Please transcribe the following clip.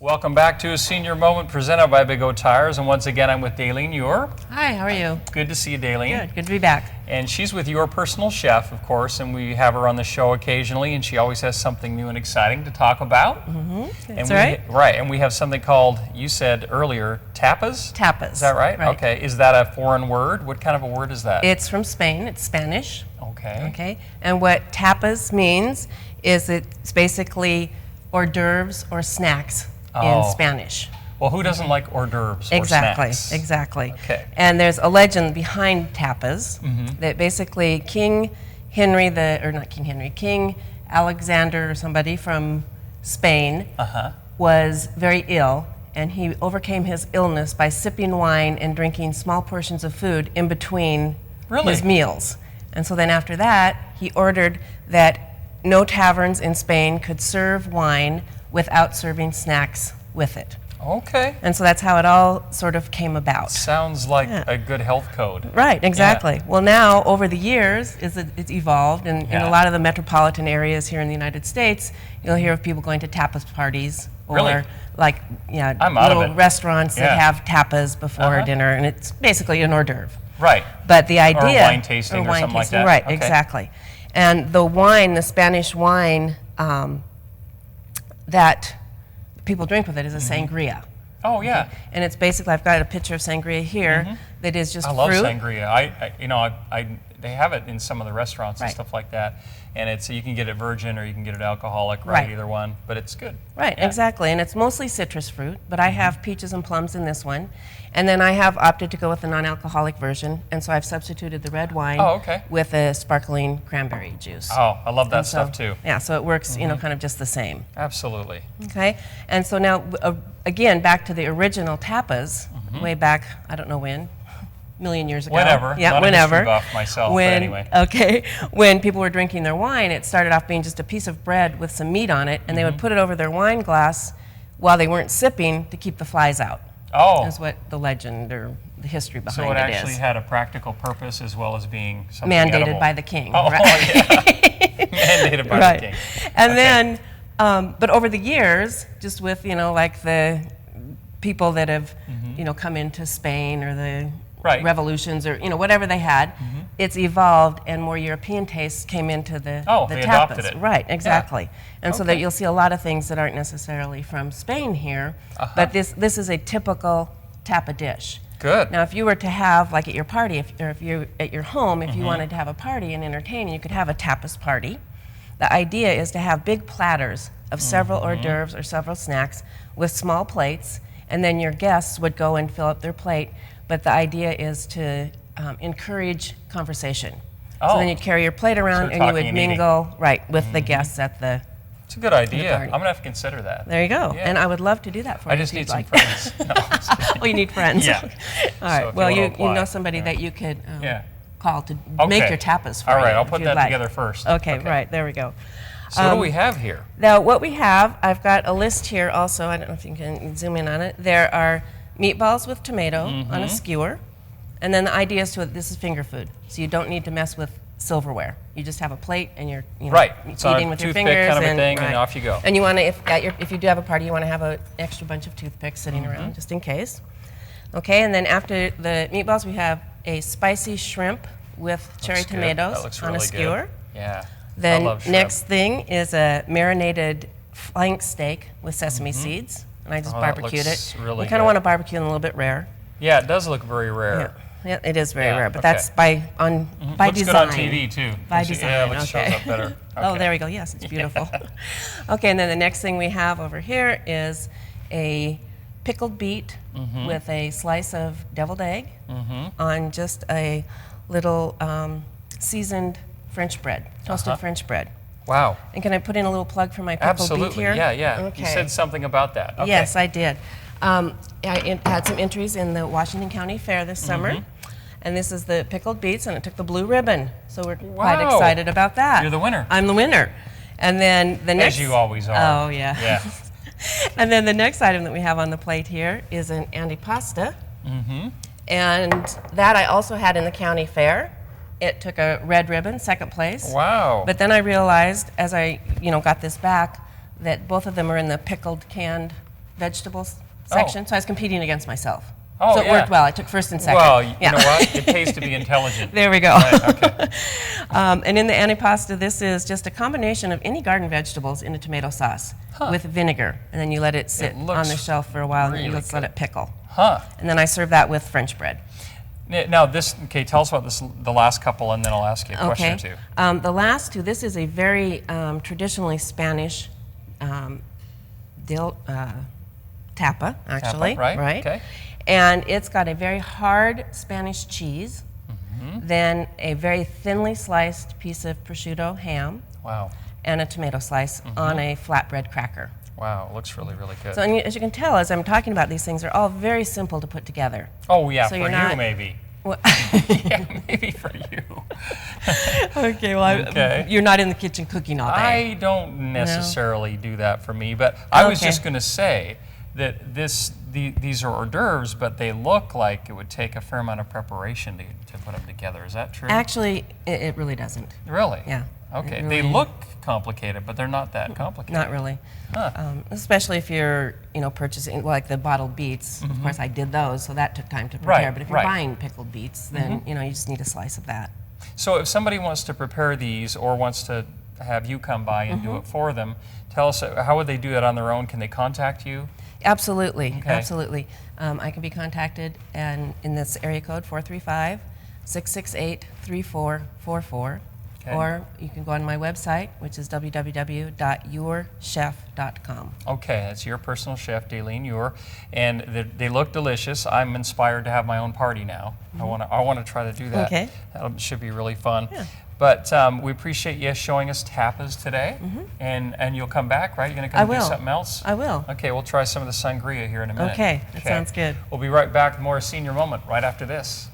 Welcome back to a senior moment presented by Big O Tires, and once again I'm with Daylene Ure. Hi, how are you? Good to see you, Daylene. Good to be back. And she's with Your Personal Chef, of course, and we have her on the show occasionally, and she always has something new and exciting to talk about. That's right. Right, and we have something called, you said earlier, tapas? Tapas. Is that right? Right. Okay. Is that a foreign word? What kind of a word is that? It's from Spain. It's Spanish. Okay. Okay. And what tapas means is it's basically hors d'oeuvres or snacks in Spanish. Well, who doesn't like hors d'oeuvres or Exactly, snacks? exactly. Okay. And there's a legend behind tapas that basically King Alexander or somebody from Spain was very ill, and he overcame his illness by sipping wine and drinking small portions of food in between his meals. And so then after that, he ordered that no taverns in Spain could serve wine without serving snacks with it. Okay. And so that's how it all sort of came about. Sounds like a good health code. Right, exactly. Yeah. Well, now, over the years, it's evolved, and in a lot of the metropolitan areas here in the United States, you'll hear of people going to tapas parties, or like little restaurants that have tapas before dinner, and it's basically an hors d'oeuvre. Right. But the idea... Or wine tasting or something like that. Right, exactly. And the wine, the Spanish wine that people drink with it is a sangria. Oh, yeah. Okay? And it's basically, I've got a picture of sangria here that is just fruit. I love sangria. They have it in some of the restaurants and stuff like that. And you can get it virgin or you can get it alcoholic, either one, but it's good. Right, exactly. And it's mostly citrus fruit, but I have peaches and plums in this one. And then I have opted to go with the non-alcoholic version, and so I've substituted the red wine with a sparkling cranberry juice. Oh, I love that stuff too. Yeah, so it works, kind of just the same. Absolutely. Okay, and so now, again, back to the original tapas, way back, I don't know when, million years ago. Whenever. Yeah, not whenever. A history buff myself, but anyway. Okay, when people were drinking their wine, it started off being just a piece of bread with some meat on it, and they would put it over their wine glass while they weren't sipping to keep the flies out. Oh. That's what the legend or the history behind it is. So it actually had a practical purpose as well as being something mandated edible. by the king. Oh, right? yeah. Mandated by the king. And then, but over the years, just with, like the people that have, come into Spain or the revolutions or, whatever they had, it's evolved and more European tastes came into the they tapas. Adopted it. Right, exactly. And so that you'll see a lot of things that aren't necessarily from Spain here, but this is a typical tapa dish. Good. Now, if you were to have, like at your party, or if you're at your home, if you wanted to have a party and entertain, you could have a tapas party. The idea is to have big platters of several hors d'oeuvres or several snacks with small plates, and then your guests would go and fill up their plate. But the idea is to encourage conversation. Oh. So then you'd carry your plate around and you would mingle with the guests at the It's a good idea. I'm going to have to consider that. There you go. Yeah. And I would love to do that for you. I just need some friends. No, oh, you need friends? Yeah. All right. So well, you know somebody that you could call to make your tapas for you. All right. I'll put that together first. Okay, right. There we go. So what do we have here? Now, what we have, I've got a list here also. I don't know if you can zoom in on it. There are meatballs with tomato on a skewer. And then the idea is this is finger food. So you don't need to mess with silverware. You just have a plate and you're eating with your fingers kind of a thing, and off you go. And you want to, if you do have a party, you want to have an extra bunch of toothpicks sitting around just in case. Okay, and then after the meatballs, we have a spicy shrimp with cherry tomatoes on a skewer. Good. Yeah. Then I love shrimp. next thing is a marinated flank steak with sesame seeds, and I just barbecued it. Really you kind of want to barbecue them a little bit rare. Yeah, it does look very rare. Yeah, it is very rare, but that's by design. Looks good on TV too. By design, yeah, it shows up better. Okay. Oh, there we go. Yes, it's beautiful. Okay, and then the next thing we have over here is a pickled beet with a slice of deviled egg on just a little seasoned French bread, toasted French bread. Wow. And can I put in a little plug for my pickled beet here? Yeah. Okay. You said something about that. Okay. Yes, I did. I had some entries in the Washington County Fair this summer, and this is the pickled beets, and it took the blue ribbon, so we're quite excited about that. You're the winner. I'm the winner. And then the next... As you always are. Oh, yeah. And then the next item that we have on the plate here is an antipasta, and that I also had in the county fair. It took a red ribbon, second place. Wow. But then I realized, as I got this back, that both of them are in the pickled canned vegetables section, so I was competing against myself. Oh, so it yeah. worked well. I took first and second. Well, you know what? It pays to be intelligent. There we go. Right, okay. And in the antipasta, this is just a combination of any garden vegetables in a tomato sauce with vinegar. And then you let it sit on the shelf for a while, and then you just let it pickle. Huh. And then I serve that with French bread. Now, tell us about this, the last couple, and then I'll ask you a question or two. The last two, this is a very traditionally Spanish tapa, actually. Tapa, right? Okay. And it's got a very hard Spanish cheese, then a very thinly sliced piece of prosciutto ham, wow, and a tomato slice on a flatbread cracker. Wow, looks really, really good. So as you can tell, as I'm talking about these things, they're all very simple to put together. Oh yeah, so for you maybe. Well, yeah, maybe for you. Okay, well, you're not in the kitchen cooking all day. I don't necessarily do that for me, but I was just going to say that these are hors d'oeuvres, but they look like it would take a fair amount of preparation to put them together. Is that true? Actually, it really doesn't. Really? Yeah. Okay. They look complicated, but they're not that complicated. Not really. Huh. Especially if you're, purchasing like the bottled beets. Of course, I did those, so that took time to prepare. But if you're buying pickled beets, then you just need a slice of that. So if somebody wants to prepare these or wants to have you come by and do it for them, tell us, how would they do that on their own? Can they contact you? Absolutely, Okay. absolutely. I can be contacted in this area code 435-668-3444. Okay. Or you can go on my website, which is www.yourchef.com. Okay, that's Your Personal Chef, Daylene Ure, and they look delicious. I'm inspired to have my own party now. I want to try to do that. Okay. That should be really fun. Yeah. But we appreciate you showing us tapas today, and you'll come back, right? You're going to come do something else? I will. Okay, we'll try some of the sangria here in a minute. Okay, that sounds good. We'll be right back with more Senior Moment right after this.